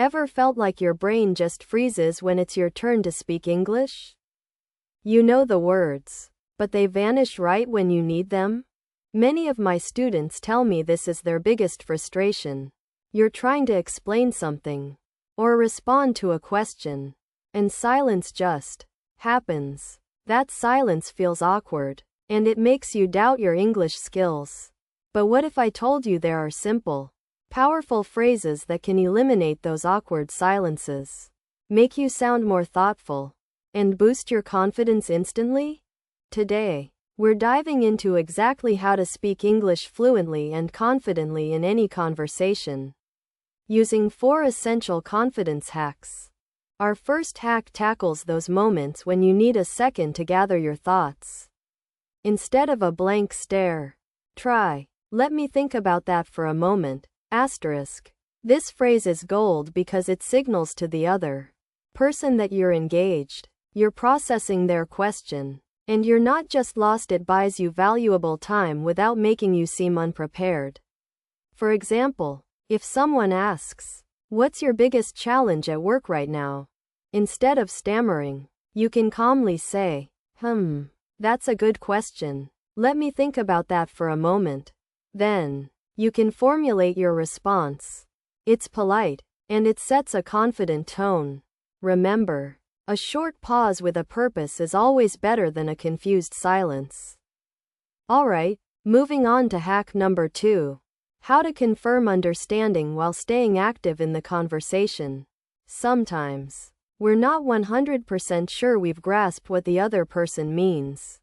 Ever felt like your brain just freezes when it's your turn to speak English? You know the words, but they vanish right when you need them? Many of my students tell me this is their biggest frustration. You're trying to explain something, or respond to a question, and silence just happens. That silence feels awkward, and it makes you doubt your English skills. But what if I told you there are simple, powerful phrases that can eliminate those awkward silences, make you sound more thoughtful, and boost your confidence instantly? Today, we're diving into exactly how to speak English fluently and confidently in any conversation, using 4 essential confidence hacks. Our first hack tackles those moments when you need a second to gather your thoughts. Instead of a blank stare, try, "Let me think about that for a moment." Asterisk. This phrase is gold because it signals to the other person that you're engaged, you're processing their question, and you're not just lost. It buys you valuable time without making you seem unprepared. For example, if someone asks, "What's your biggest challenge at work right now?" Instead of stammering, you can calmly say, "That's a good question. Let me think about that for a moment." Then, you can formulate your response. It's polite, and it sets a confident tone. Remember, a short pause with a purpose is always better than a confused silence. Alright, moving on to hack number 2. How to confirm understanding while staying active in the conversation. Sometimes, we're not 100% sure we've grasped what the other person means,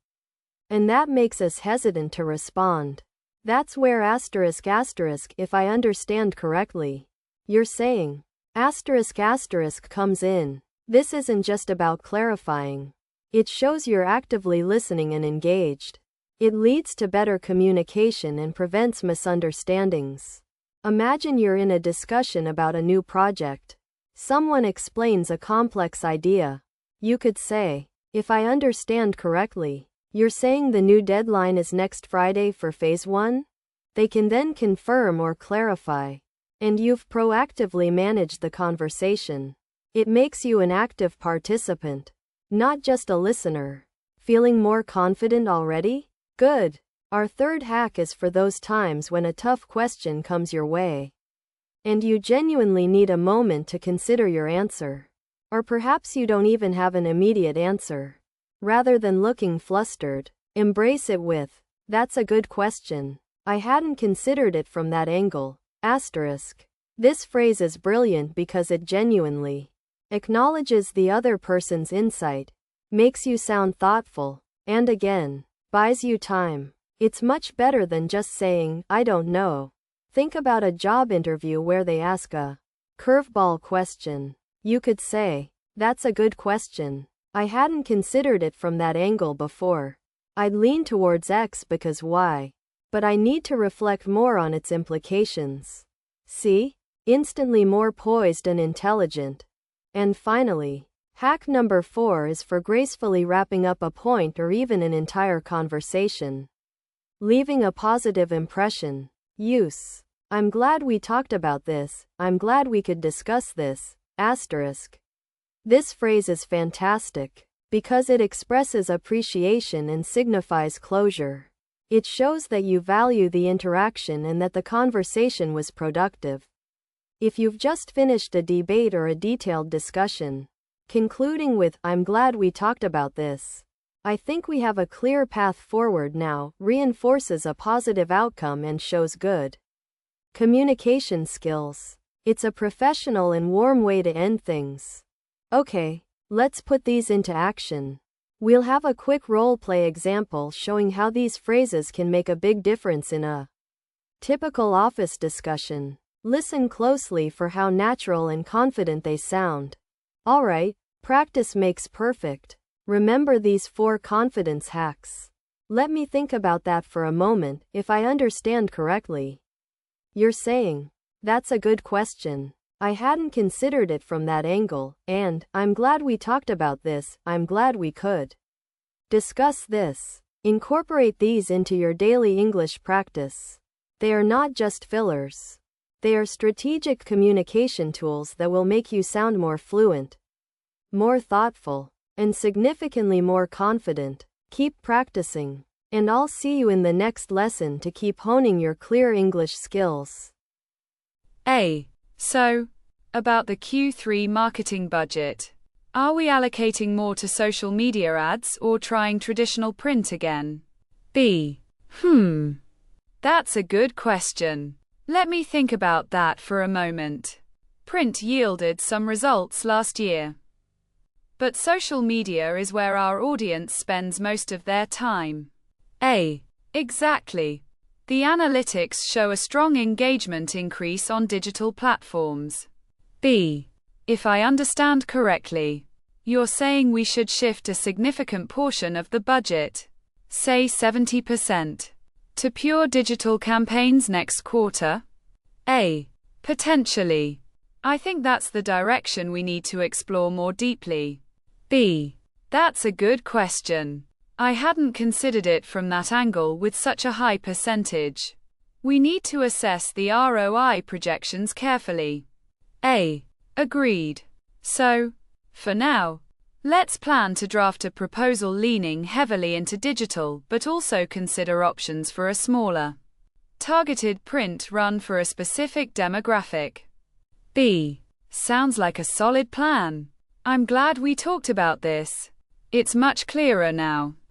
and that makes us hesitant to respond. That's where if I understand correctly, you're saying, comes in. This isn't just about clarifying. It shows you're actively listening and engaged. It leads to better communication and prevents misunderstandings. Imagine you're in a discussion about a new project. Someone explains a complex idea. You could say, "If I understand correctly, you're saying the new deadline is next Friday for phase 1? They can then confirm or clarify, and you've proactively managed the conversation. It makes you an active participant, not just a listener. Feeling more confident already? Good. Our third hack is for those times when a tough question comes your way, and you genuinely need a moment to consider your answer. Or perhaps you don't even have an immediate answer. Rather than looking flustered, embrace it with, "That's a good question. I hadn't considered it from that angle." This phrase is brilliant because it genuinely acknowledges the other person's insight, makes you sound thoughtful, and again, buys you time. It's much better than just saying, "I don't know." Think about a job interview where they ask a curveball question. You could say, "That's a good question. I hadn't considered it from that angle before. I'd lean towards X because Y, but I need to reflect more on its implications." See? Instantly more poised and intelligent. And finally, hack number 4 is for gracefully wrapping up a point or even an entire conversation. Leaving a positive impression. Use, "I'm glad we talked about this. I'm glad we could discuss this." This phrase is fantastic because it expresses appreciation and signifies closure. It shows that you value the interaction and that the conversation was productive. If you've just finished a debate or a detailed discussion, concluding with, "I'm glad we talked about this. I think we have a clear path forward now," reinforces a positive outcome and shows good communication skills. It's a professional and warm way to end things. Okay, let's put these into action. We'll have a quick role-play example showing how these phrases can make a big difference in a typical office discussion. Listen closely for how natural and confident they sound. Alright, practice makes perfect. Remember these 4 confidence hacks. "Let me think about that for a moment. If I understand correctly, you're saying, 'That's a good question. I hadn't considered it from that angle,' and, 'I'm glad we talked about this. I'm glad we could discuss this.'" Incorporate these into your daily English practice. They are not just fillers. They are strategic communication tools that will make you sound more fluent, more thoughtful, and significantly more confident. Keep practicing, and I'll see you in the next lesson to keep honing your clear English skills. So, about the Q3 marketing budget. Are we allocating more to social media ads or trying traditional print again? B. That's a good question. Let me think about that for a moment. Print yielded some results last year. But social media is where our audience spends most of their time. Exactly. The analytics show a strong engagement increase on digital platforms. B. If I understand correctly, you're saying we should shift a significant portion of the budget, say 70%, to pure digital campaigns next quarter? Potentially. I think that's the direction we need to explore more deeply. B. That's a good question. I hadn't considered it from that angle with such a high percentage. We need to assess the ROI projections carefully. Agreed. So, for now, let's plan to draft a proposal leaning heavily into digital but also consider options for a smaller, targeted print run for a specific demographic. B. Sounds like a solid plan. I'm glad we talked about this. It's much clearer now.